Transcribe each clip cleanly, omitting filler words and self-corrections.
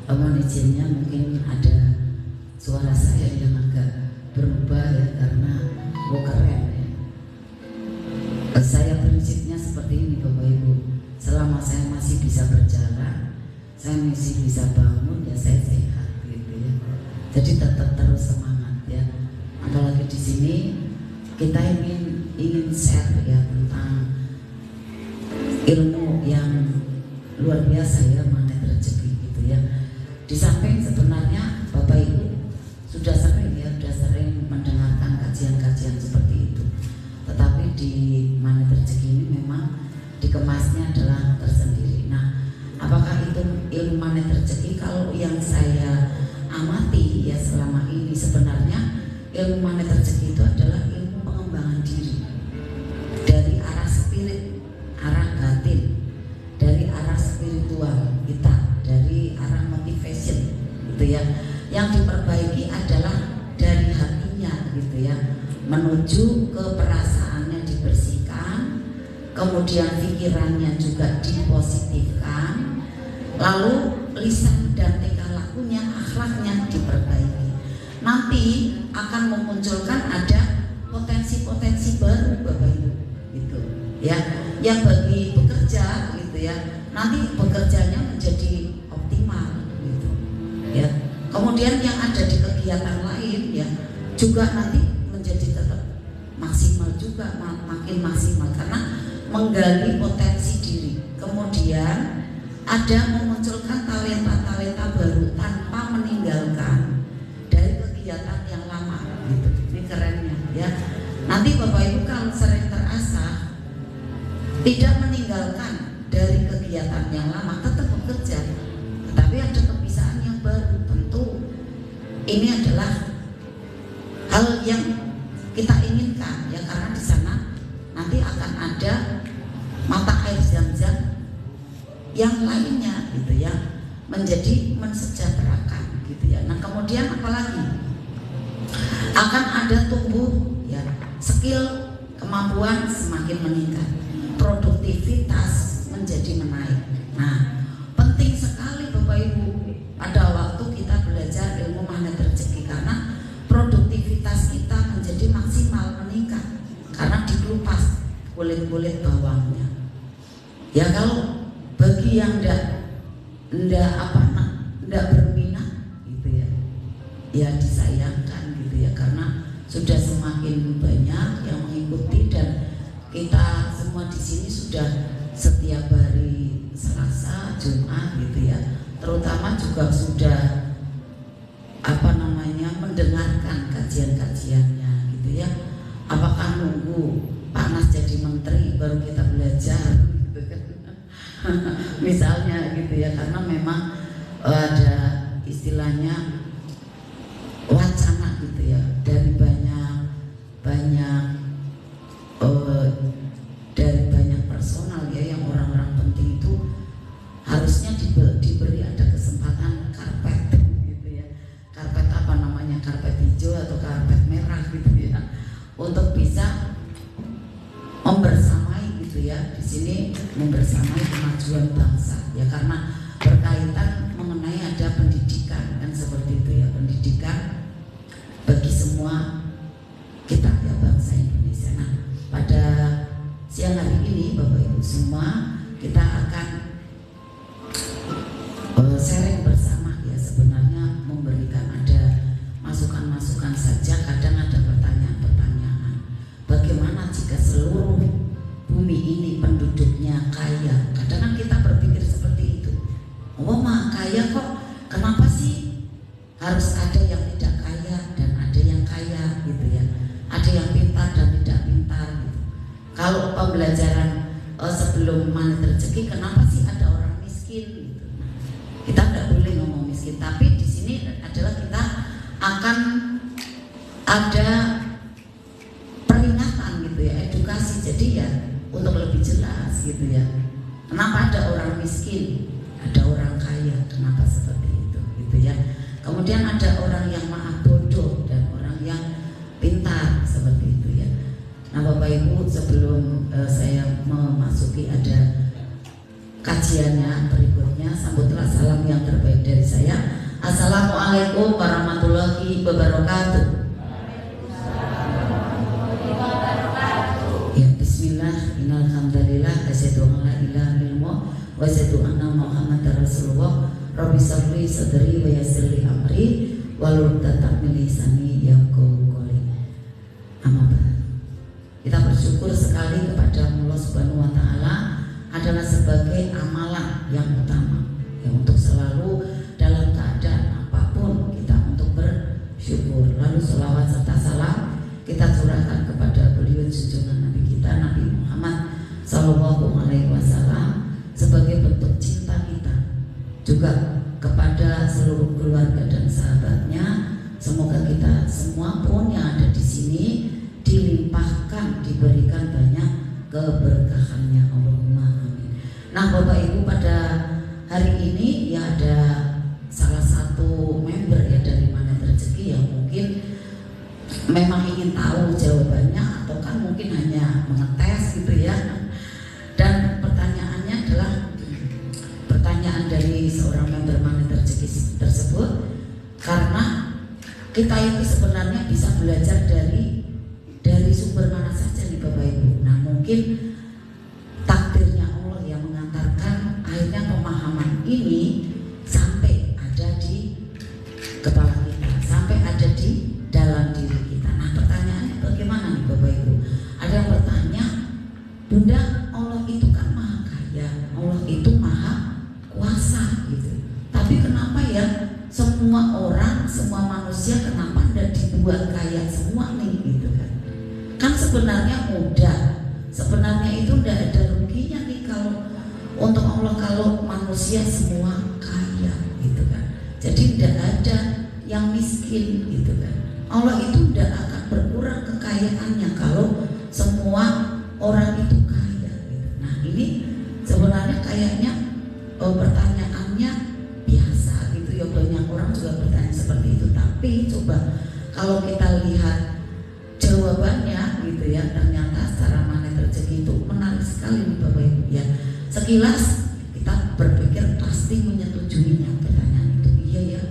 mohon izinnya mungkin ada suara saya yang agak berubah ya, karena keren ya. Saya prinsipnya seperti ini Bapak Ibu, selama saya masih bisa berjalan, saya masih bisa bangun ya, saya sehat gitu ya. Jadi tetap terus semangat ya. Apalagi di sini kita ingin share ya tentang ilmu yang luar biasa ya, magnet rezeki gitu ya. Di samping sebenarnya Bapak Ibu sudah sering mendengarkan kajian-kajian seperti itu, tetapi di magnet rezeki ini memang dikemasnya adalah tersendiri. Nah, apakah itu ilmu magnet rezeki? Kalau yang saya amati ya selama ini, sebenarnya ilmu magnet rezeki itu adalah ilmu pengembangan diri dari arah spirit, arah batin, dari arah spiritual kita, dari arah motivation gitu ya. Yang diperbaiki adalah dari hatinya gitu ya, menuju ke perasaannya dibersihkan, kemudian pikirannya juga dipositifkan, lalu lisan dan tingkah lakunya, akhlaknya diperbaiki. Nanti akan memunculkan ada potensi-potensi baru Bapak Ibu gitu ya, yang bagi bekerja gitu ya, nanti bekerjanya menjadi optimal gitu ya. Kemudian yang ada di kegiatan lain ya juga nanti menjadi tetap maksimal juga, makin maksimal karena menggali potensi diri. Kemudian ada memunculkan talenta-talenta baru tanpa meninggalkan dari kegiatan yang lama gitu. Ini kerennya ya. Nanti Bapak Ibu kalau sering terasa tidak meninggalkan dari kegiatan yang lama, tetap bekerja, tetapi ada kebiasaan yang baru. Tentu ini adalah hal yang kita inginkan ya, karena di sana nanti akan ada mata air zam-zam yang lainnya gitu ya, menjadi mensejahterakan gitu ya. Nah, kemudian apalagi akan ada tumbuh ya, skill, kemampuan semakin meningkat, produktivitas menjadi menaik. Nah, penting sekali Bapak Ibu pada waktu kita belajar ilmu magnet rezeki, karena produktivitas kita menjadi maksimal meningkat karena dikelupas kulit-kulit bawahnya. Ya, kalau bagi yang enggak berminat gitu ya, ya disayangkan gitu ya, karena sudah semakin banyak yang mengikuti dan kita semua di sini sudah setiap hari Selasa, Jumat gitu ya, terutama juga sudah mendengarkan kajian-kajiannya gitu ya. Apakah nunggu panas jadi menteri baru kita belajar gitu kan? Misalnya gitu ya, karena memang ada istilahnya wacana gitu ya, dari banyak personal ya, yang orang-orang penting itu harusnya diberi ada kesempatan karpet gitu ya, karpet karpet hijau atau karpet merah gitu ya, untuk bisa membersamai gitu ya, di sini membersamai kemajuan bangsa ya, karena berkaitan mengenai ada pendidikan kan, seperti itu ya, pendidikan bagi semua kita ya, bangsa Indonesia. Nah, pada siang hari ini Bapak Ibu semua kita akan sharing bersama ya, sebenarnya memberikan ada masukan-masukan saja. Kadang ada pertanyaan-pertanyaan, bagaimana jika seluruh bumi ini penduduknya kaya? Kadang kan kita berpikir seperti itu, oh mah kaya kok, kenapa sih harus ada yang tidak kaya dan ada yang kaya gitu ya, ada yang pintar dan tidak pintar gitu. Kalau pembelajaran sebelum magnet rezeki, kenapa sih ada orang miskin gitu? Nah, kita tidak boleh ngomong miskin, tapi di sini adalah kita akan ada peringatan gitu ya, edukasi, jadi ya untuk lebih jelas gitu ya, kenapa ada orang miskin, ada orang kaya, kenapa seperti itu gitu ya. Kemudian ada orang yang maha bodoh dan orang yang pintar, seperti itu ya. Nah Bapak Ibu, sebelum saya memasuki ada kajiannya berikutnya, sambutlah salam yang terbaik dari saya. Assalamualaikum warahmatullahi wabarakatuh. Ya, bismillah, innal hamdalillah, asyhadu an la ilaha illallah wa asyhadu anna muhammadar rasulullah. Rabbi shrah li sadri wa yassir li amri wahlul 'uqdatam min lisani yafqahu qawli. Amma ba'd. Kita bersyukur sekali kepada Allah Subhanahu wa taala adalah sebagai amalan yang utama. Ya, untuk selalu dalam keadaan apapun kita untuk bersyukur. Lalu sholawat serta salam kita curahkan kepada beliau junjungan Nabi kita Nabi Muhammad Sallallahu Alaihi Wasallam sebagai bentuk cinta kita juga kepada seluruh keluarga dan sahabatnya. Semoga kita semua pun yang ada di sini dilimpahkan, diberikan banyak keberkahannya. Allahumma amin. Nah, Bapak Ibu, pada hari ini ya ada salah satu member ya dari Magnet Rezeki yang mungkin memang ingin tahu jawabannya atau kan mungkin hanya mengetes gitu ya. Dan pertanyaannya adalah pertanyaan dari seorang member Magnet Rezeki tersebut, karena kita itu sebenarnya bisa belajar dari sumber mana saja nih Bapak Ibu. Nah, mungkin takdirnya Allah yang mengantarkan akhirnya pemahaman ini sampai ada di kepala kita, sampai ada di dalam diri kita. Nah, pertanyaannya bagaimana nih Bapak Ibu? Ada yang bertanya, Bunda, Allah itu kan maha kaya, Allah itu maha kuasa gitu. Tapi kenapa ya semua orang, semua manusia kenapa tidak dibuat kaya semua nih gitu kan? Kan sebenarnya mudah, sebenarnya itu tidak ada ruginya nih kalau untuk Allah kalau manusia semua kaya gitu kan. Jadi tidak ada yang miskin gitu kan. Allah itu tidak akan berkurang kekayaannya kalau semua orang itu kaya gitu. Nah, ini sebenarnya kayaknya pertanyaannya biasa gitu ya, banyak orang juga bertanya seperti itu. Tapi coba kalau kita lihat jawabannya gitu ya, ternyata secara Magnet Rezeki itu menarik sekali nih Bapak Ibu ya. Sekilas kita berpikir pasti menyetujuinya pertanyaan itu. Iya ya,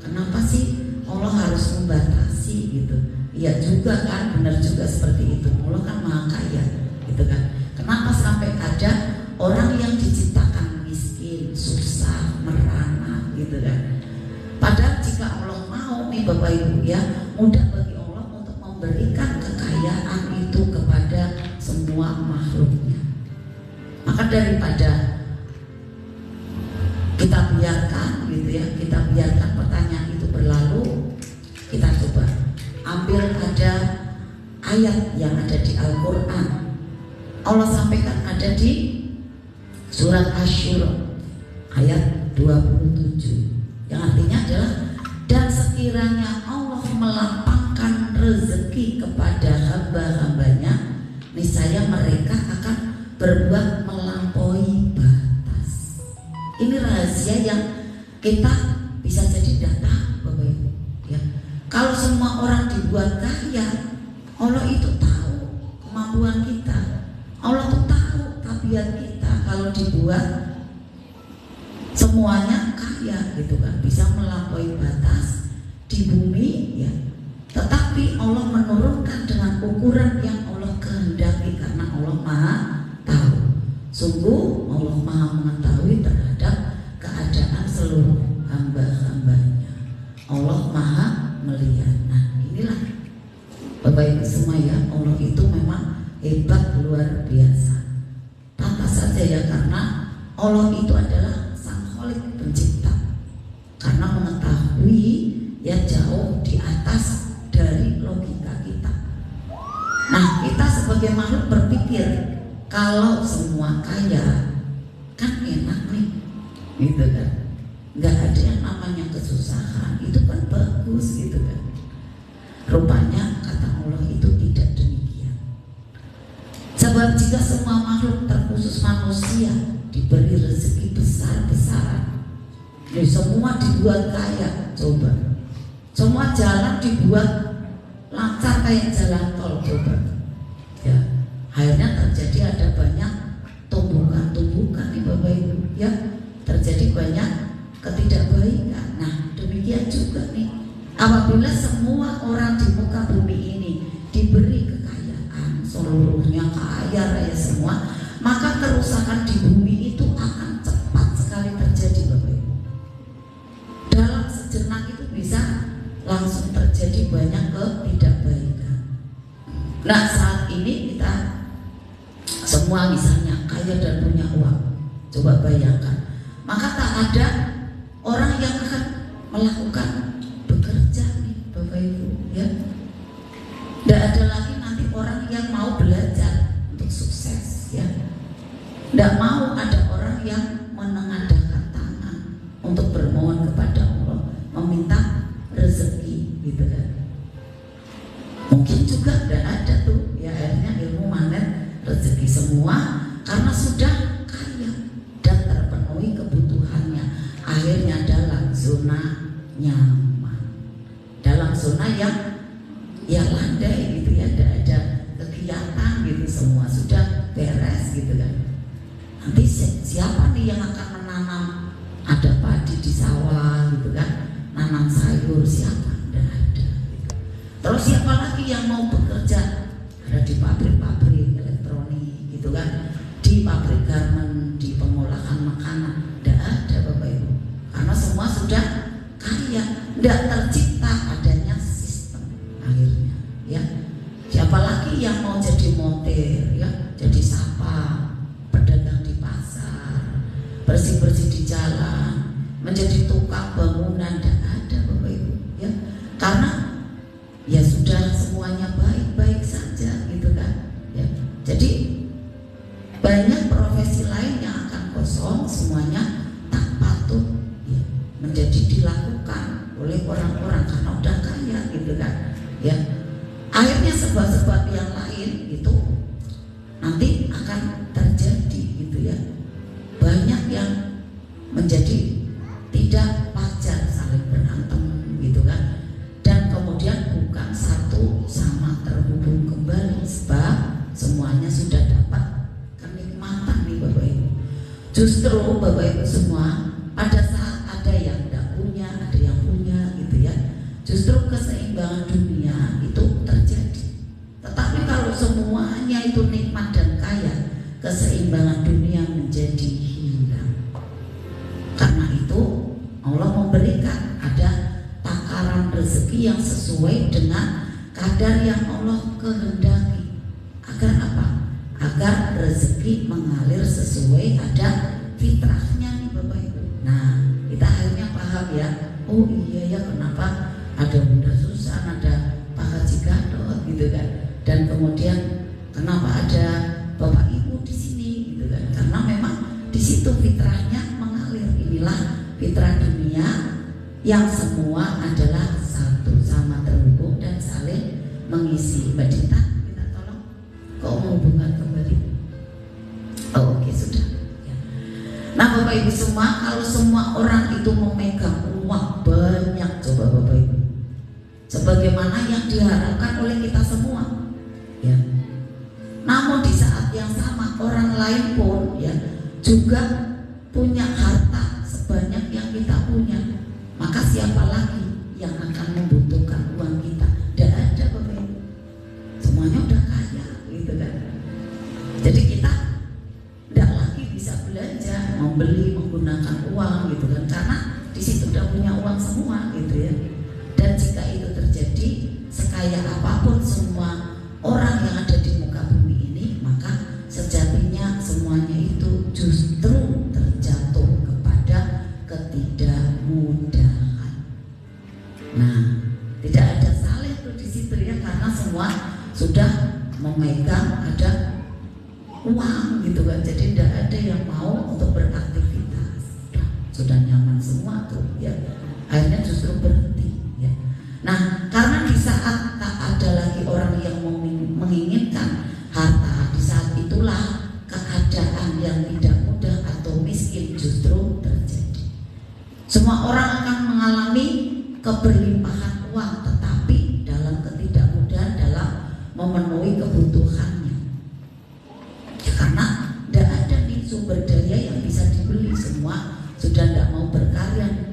kenapa sih Allah harus membatasi gitu? Iya juga kan, benar juga seperti itu. Allah kan maha kaya gitu kan. Kenapa sampai ada orang yang diciptakan miskin, susah, merana gitu kan? Padahal jika Allah mau nih Bapak Ibu ya, mudah bagi Allah untuk memberikan kekayaan itu kepada semua makhluknya. Maka daripada kita biarkan gitu ya, kita biarkan pertanyaan itu berlalu, kita coba ambil ada ayat yang ada di Al-Quran. Allah sampaikan ada di surat Asy-Syura ayat 27 yang artinya adalah, dan sekiranya Allah melapangkan rezeki kepada hamba-hambanya, niscaya mereka akan berbuat melampaui batas. Ini rahasia yang kita bisa jadi data Bapak Ibu ya. Kalau semua orang dibuat kaya, Allah itu tahu kemampuan kita, Allah tuh tahu tabiat kita. Kalau dibuat semuanya kaya gitu kan, bisa melampaui batas di bumi ya. Tetapi Allah menurunkan dengan ukuran yang Allah kehendaki karena Allah maha tahu. Sungguh Allah maha mengetahui terhadap keadaan seluruh hamba-hambanya. Allah maha melihat. Nah, inilah Bapak Ibu semua ya, Allah itu memang hebat luar biasa. Pantas saja ya, karena Allah itu adalah Sang Khalik pencipta. Karena mengetahui ya jauh di atas dari logika kita. Nah, kita sebagai makhluk berpikir kalau semua kaya kan enak nih, gitu kan? Nggak ada yang namanya kesusahan, itu kan bagus gitu kan? Rupanya kata Allah itu tidak demikian. Sebab jika semua makhluk terkhusus manusia diberi rezeki besar-besaran, jadi semua dibuat kaya, coba. Semua jalan dibuat lancar kayak jalan tol, coba. Ya, akhirnya terjadi ada banyak tumbukan-tumbukan nih Bapak Ibu ya, terjadi banyak ketidakbaikan. Nah, demikian juga nih, apabila semua orang di muka bumi ini diberi kekayaan, seluruhnya kaya raya semua, maka kerusakan di bumi itu akan cepat sekali terjadi, Bapak Ibu. Dalam sejenak itu bisa langsung terjadi banyak ketidakbaikan. Nah, saat ini kita semua misalnya kaya dan punya uang, coba bayangkan, maka tak ada orang yang akan melakukan bekerja nih, Bapak Ibu, ya. Tidak ada lagi nanti orang yang mau belajar untuk sukses, ya. Tidak mau ada orang yang menengadahkan tangan untuk bermohon kepada Allah, meminta rezeki, gitu kan. Mungkin juga tidak ada tuh, ya, akhirnya ilmu magnet rezeki semua karena sudah kaya dan terpenuhi kebutuhannya. Akhirnya dalam zona nyaman, dalam zona yang landai gitu ya, tidak ada kegiatan gitu, semua sudah beres gitu kan. Nanti siapa nih yang akan menanam, ada padi di sawah gitu kan, nanam sayur, siapa? Tidak ada gitu. Terus siapa lagi yang mau bekerja? Ada di pabrik-pabrik elektronik gitu kan, di pabrik garmen, di pengolahan makanan. Tidak ada, Bapak Ibu, karena semua sudah kaya, tidak tercipta adanya sistem akhirnya, ya. Siapa lagi yang mau jadi montir, ya, jadi sapa, pedagang di pasar, bersih-bersih di jalan, menjadi tukang bangunan? Tidak ada, Bapak Ibu, ya, karena ya sudah semuanya baik-baik saja gitu kan, ya. Jadi banyak profesi lain yang akan kosong, semuanya tak patut, ya, menjadi dilakukan oleh orang-orang karena udah kaya gitu kan, ya. Akhirnya sebab-sebab yang lain itu nanti akan terjadi gitu ya. Banyak yang menjadi tidak wajar saling berantem gitu kan, dan kemudian bukan satu sama terhubung kembali, sebab semuanya sudah dapat kenikmatan nih, Bapak Ibu. Justru Bapak Ibu semua, pada saat ada yang tidak punya, ada yang punya gitu ya, justru keseimbangan dunia itu terjadi. Tetapi kalau semuanya itu nikmat dan kaya, keseimbangan dunia menjadi hilang. Karena itu Allah memberikan ada takaran rezeki yang sesuai dengan kadar yang Allah kehendaki. Agar apa? Agar rezeki mengalir sesuai ada fitrahnya nih, Bapak Ibu. Nah, kita akhirnya paham ya. Oh iya ya, kenapa ada Bunda Susan, ada Pak Haji Gadot gitu kan. Dan kemudian kenapa ada Bapak Ibu di sini gitu kan. Karena memang di situ fitrahnya mengalir. Inilah fitrah dunia yang semua adalah satu sama terhubung dan saling mengisi. Mbak Dita, kita tolong kok menghubungkan kembali. Oh oke, sudah ya. Nah Bapak Ibu semua, kalau semua orang itu memegang uang banyak, coba Bapak Ibu, sebagaimana yang diharapkan oleh kita semua, ya. Namun di saat yang sama orang lain pun ya juga punya harta sebanyak yang kita punya, maka siapa lagi yang akan membutuhkan uang kita? Tidak ada, Bapak Ibu. Semuanya udah kaya gitu kan. Jadi kita tidak lagi bisa belanja, membeli menggunakan uang gitu kan, karena di situ udah punya uang semua gitu ya. Dan jika itu terjadi, sekaya apapun semua orang yang ada di muka bumi ini, maka sejatinya semuanya itu justru terjatuh kepada ketidakmudahan. Nah, tidak ada saleh tuh di situ ya, karena semua sudah memegang ada uang gitu kan. Jadi tidak ada yang mau untuk beraktivitas. Sudah nyaman semua tuh ya. Akhirnya justru berhenti ya. Nah, karena di saat tak ada lagi orang yang menginginkan harta, di saat itulah keadaan yang tidak mudah atau miskin justru terjadi. Semua orang akan mengalami keberlimpahan uang, tetapi dalam ketidakmudahan dalam memenuhi kebutuhannya. Ya, karena tidak ada nih sumber daya yang bisa dibeli, semua sudah tidak mau berkarya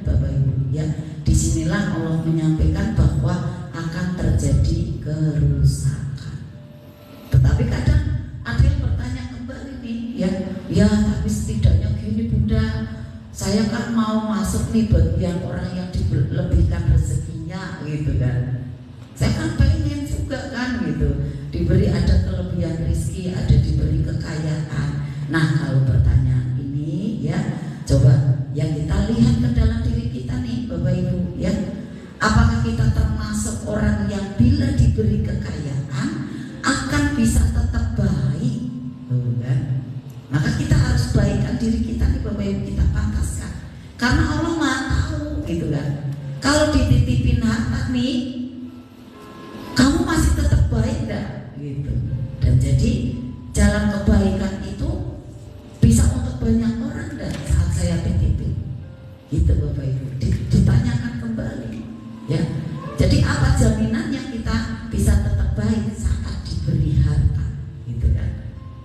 disinilah Allah menyampaikan bahwa akan terjadi kerusakan. Tetapi kadang ada yang bertanya kembali nih, ya tapi setidaknya gini Bunda, saya kan mau masuk nih bagian orang yang dilebihkan rezekinya gitu kan. Saya kan pengen juga kan gitu, diberi ada kelebihan rezeki, ada diberi kekayaan. Nah kalau pertanyaan ini ya, coba yang kita lihat ke dalam diri kita nih Bapak Ibu ya, apakah kita termasuk orang yang bila diberi kekayaan akan bisa tetap baik, kan? Maka kita harus baikkan diri kita nih Bapak Ibu, kita pantaskan, karena Allah Maha tahu gitu kan. Kalau dititipin harta nih, kamu masih tetap baik enggak gitu. Dan jadi jalan kebaikan itu bisa untuk banyak orang dan saat saya titipin gitu Bapak Ibu, ditanyakan kembali ya. Jadi apa jaminannya kita bisa tetap baik saat diberi harta gitu kan.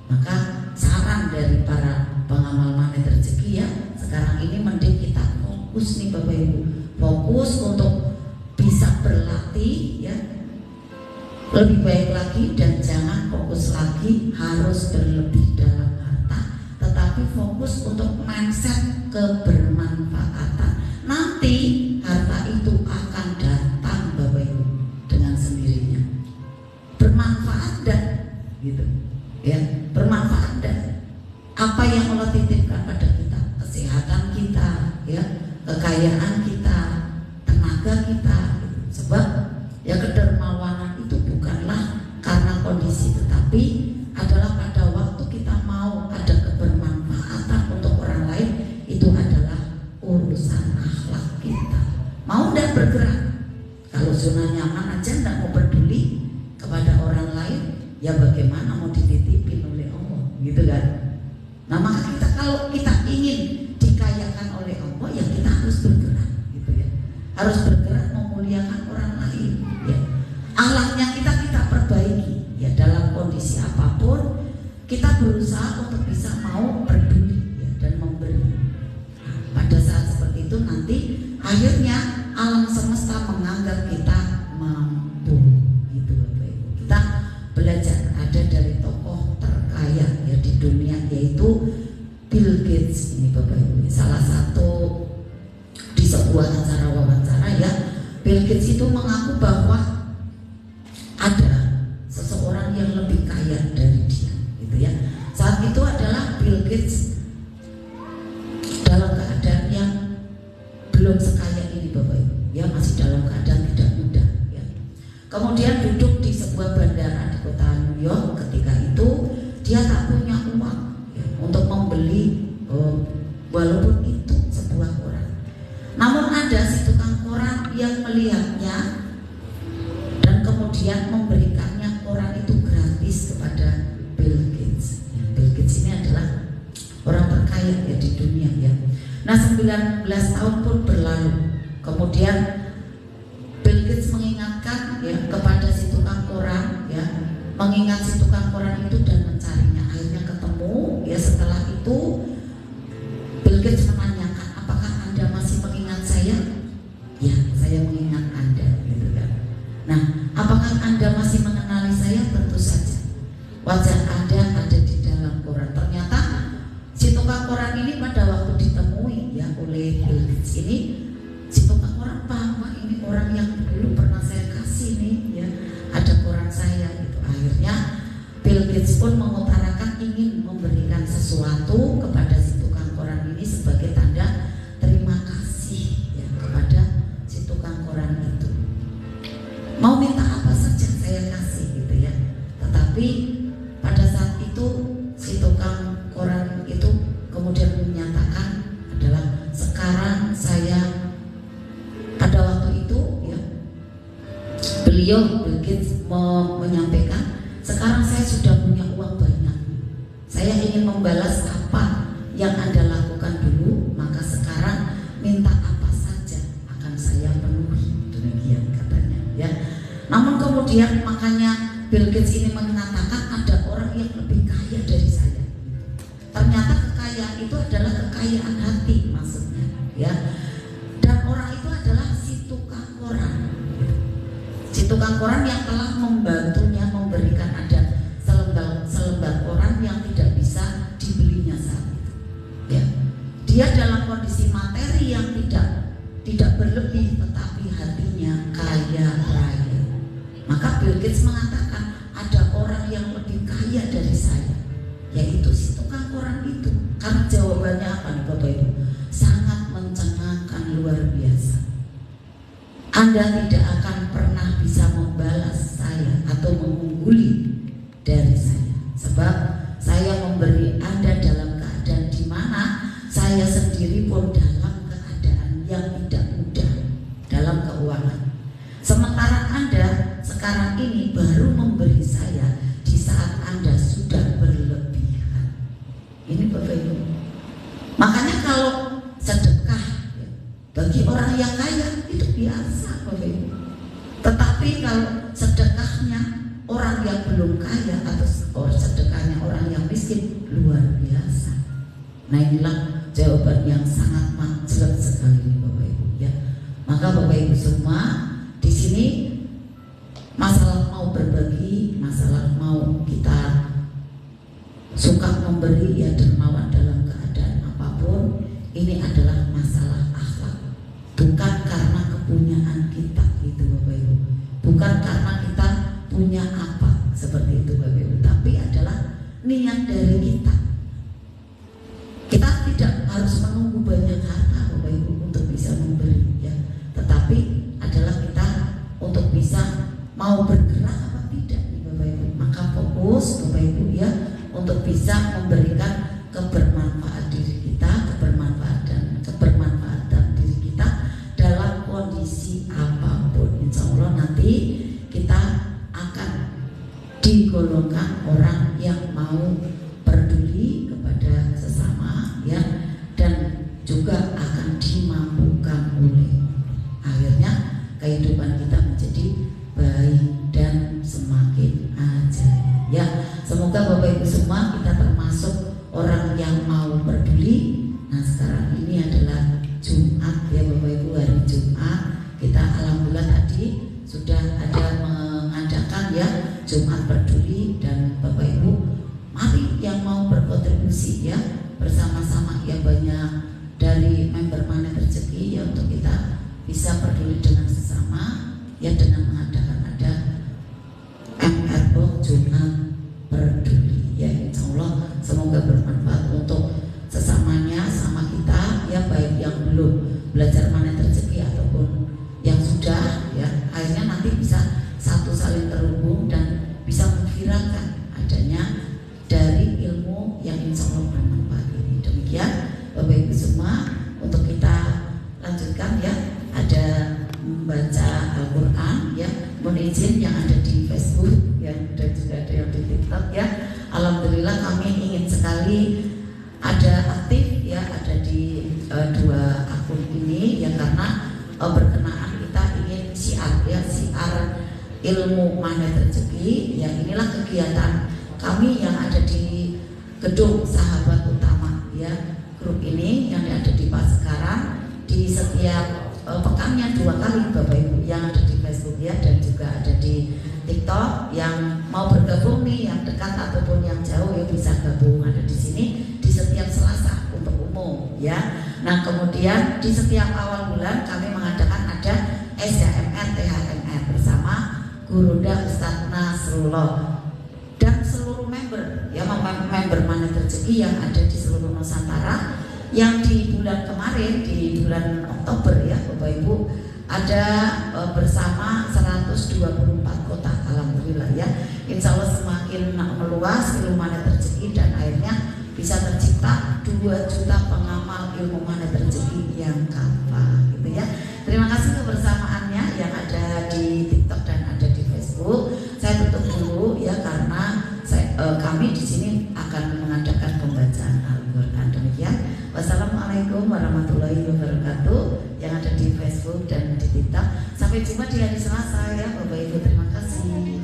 Maka saran dari para pengamal magnet rezeki ya, sekarang ini mending kita fokus nih Bapak Ibu, fokus untuk bisa berlatih ya lebih baik lagi, dan jangan fokus lagi harus berlebih dalam harta, tetapi fokus untuk mindset kebermanfaatan. Nanti harta itu akan datang Bapak Ibu dengan sendirinya. Bermanfaat dan gitu ya, bermanfaat dan apa yang Allah titipkan pada kita, kesehatan kita ya, kekayaan kita, tenaga kita gitu. Sebab ya kedermawanan itu bukanlah karena kondisi, tetapi adalah pada waktu kita mau ada kebermanfaatan untuk orang lain, itu adalah urusan akhlak kita. Mau dan bergerak. Kalau zona nyaman aja tidak mau peduli kepada orang lain, ya bagaimana mau dititipin oleh Allah gitu kan. Nah maka kita, kalau kita ingin dikayakan oleh Allah, ya kita harus bergerak gitu ya, harus bergerak memuliakan orang lain ya. Akhlaknya kita perbaiki ya, dalam kondisi apapun kita berusaha untuk bisa mau peduli ya, dan memberi. Nah, pada saat seperti itu nanti akhirnya alam semesta menganggap kita mampu gitu Bapak Ibu. Kita belajar ada dari tokoh terkaya ya di dunia, yaitu Bill Gates ini Bapak Ibu. Salah satu di sebuah acara wawancara ya, Bill Gates itu mengaku bahwa ada seseorang yang lebih kaya dari dia gitu ya. Saat itu adalah Bill Gates dalam keadaan yang belum sekaya ini Bapak Ibu ya, masih dalam keadaan tidak mudah ya. Kemudian duduk di sebuah bandara di kota New York. Ketika itu dia tak punya uang ya, untuk membeli walaupun itu sebuah koran. Namun ada si tukang koran yang melihatnya dan kemudian memberikannya koran itu gratis kepada Bill Gates. Bill Gates ini adalah orang terkaya ya di dunia ya. Nah 19 tahun pun berlalu. Kemudian Bill Gates mengingatkan ya kepada si tukang koran ya, mengingat si tukang koran itu dan mencarinya. Akhirnya ketemu ya. Setelah itu Bill Gates menanyakan, apakah Anda masih mengingat saya? Ya, saya mengingat Anda gitu kan. Nah, apakah Anda masih mengenali saya? Tentu saja. Wajah Anda ada di dalam koran. Ternyata si tukang koran ini pada waktu ditemui ya oleh Bill Gates ini, si tukang koran paham, ini orang yang dulu pernah saya kasih nih ya, ada koran saya gitu. Akhirnya Bill Gates pun mengutarakan ingin memberikan sesuatu kepada si tukang koran ini sebagai tanda terima kasih ya kepada si tukang koran itu. Mau minta apa saja saya kasih gitu ya. Tetapi pada saat itu si tukang koran itu kemudian menyatakan adalah, sekarang saya, pada waktu itu ya beliau Bill Gates menyampaikan, sekarang saya sudah punya uang banyak, saya ingin membalas apa yang Anda lakukan dulu, maka sekarang minta apa saja akan saya penuhi. Demikian katanya ya. Namun kemudian makanya Bill Gates ini mengatakan ada orang yang lebih kaya dari saya. Ternyata kekayaan itu adalah kekayaan hati maksudnya ya. Dan orang itu adalah si si tukang koran yang telah membantunya memberikan ada selembar koran yang tidak bisa dibelinya saat itu. Ya, dia dalam kondisi materi yang tidak berlebih, tetapi hatinya kaya raya. Maka Bill Gates mengatakan ada orang yang lebih kaya dari saya, yaitu si tukang koran itu. Karena jawabannya apa nih Bapak Ibu? Sangat mencengangkan, luar biasa. Anda tidak akan pernah bisa membalas saya atau mengungguli dari saya, sebab saya memberi Anda dalam keadaan di mana saya sendiri pun dalam keadaan yang tidak mudah dalam keuangan. Sementara Anda sekarang ini baru memberi saya di saat Anda sudah berlebihan. Ini Bapak Ibu. Makanya kalau sedekah ya, bagi orang yang kaya itu biasa Bapak Ibu. Tetapi kalau sedekahnya orang yang belum kaya atau sedekahnya orang yang miskin, luar biasa. Nah inilah jawaban yang sangat jelas sekali Bapak Ibu ya. Maka Bapak Ibu semua di sini masalah mau berbagi, masalah mau kita suka memberi ya, dermawan dalam keadaan apapun, ini adalah masalah akhlak. Bukan karena kepunyaan kita gitu Bapak Ibu, bukan karena kita punya apa seperti itu Bapak Ibu, tapi adalah niat dari kita. Kita tidak harus menunggu banyak harta Bapak Ibu untuk bisa memberi ya, tetapi adalah kita untuk bisa mau bergerak apa tidak nih Bapak Ibu. Maka fokus Bapak Ibu ya untuk bisa memberikan kebermanfaat diri kita, kebermanfaatan diri kita dalam kondisi apapun. Insya Allah nanti kita akan digolongkan orang yang mau peduli kepada sesama ya, dan juga akan dimampukan oleh. Akhirnya kehidupan kita menjadi baik dan semakin ajaib ya. Semoga Bapak Ibu semua kita termasuk orang yang mau peduli. Nah sekarang ini adalah Jumat ya Bapak Ibu, hari Jumat. Kita alhamdulillah tadi sudah ada mengadakan ya Jumat peduli, dan Bapak Ibu mari yang mau berkontribusi ya bersama-sama ya, banyak dari member Manet Rezeki ya, untuk kita bisa peduli dengan sesama ya dengan mengadakan ada MR Box Jumat peduli ya. Insya Allah semoga bermanfaat untuk sesamanya, sama kita ya, baik yang belum belajar Manet Rezeki ataupun yang sudah ya, akhirnya nanti bisa satu saling terhubung dan bisa mengkirakan adanya dari ilmu yang insya Allah bermanfaat ini. Demikian Bapak Ibu semua, untuk kita lanjutkan ya, ada membaca Al-Quran ya, mohon izin yang ada di Facebook ya, dan juga ada yang di TikTok ya. Alhamdulillah kami ingin sekali ada aktif ya, ada di dua akun ini ya, karena berkenaan kita ingin siar ya, siar ilmu Manet Rezeki ya. Inilah kegiatan kami yang ada di gedung Sahabat Utama ya, grup ini yang ada di Pasegaran, di setiap pekannya 2 kali Bapak Ibu, yang ada di Facebook ya, dan juga ada di TikTok. Yang mau bergabung nih, yang dekat ataupun yang jauh ya bisa gabung, ada di sini di setiap Selasa untuk umum ya. Nah kemudian di setiap awal bulan kami mengadakan ada SHMR THMR bersama Gurunda Ustadz Nasrullah dan seluruh member ya, member Manet Rezeki yang ada di seluruh Nusantara. Yang di bulan kemarin, di bulan Oktober ya Bapak Ibu, ada bersama 124 kota. Alhamdulillah ya, insya Allah semakin meluas ilmu Manet Rezeki, dan akhirnya bisa tercipta 2 juta pengamal ilmu Manet Rezeki yang kafah gitu ya. Terima kasih kebersamaannya yang ada di TikTok dan ada di Facebook. Saya tutup dulu ya, karena kami di sini akan mengadakan pembacaan Al-Quran. Demikian. Wassalamualaikum warahmatullahi wabarakatuh yang ada di Facebook dan di TikTok. Sampai jumpa di hari Selasa ya Bapak Ibu. Terima kasih.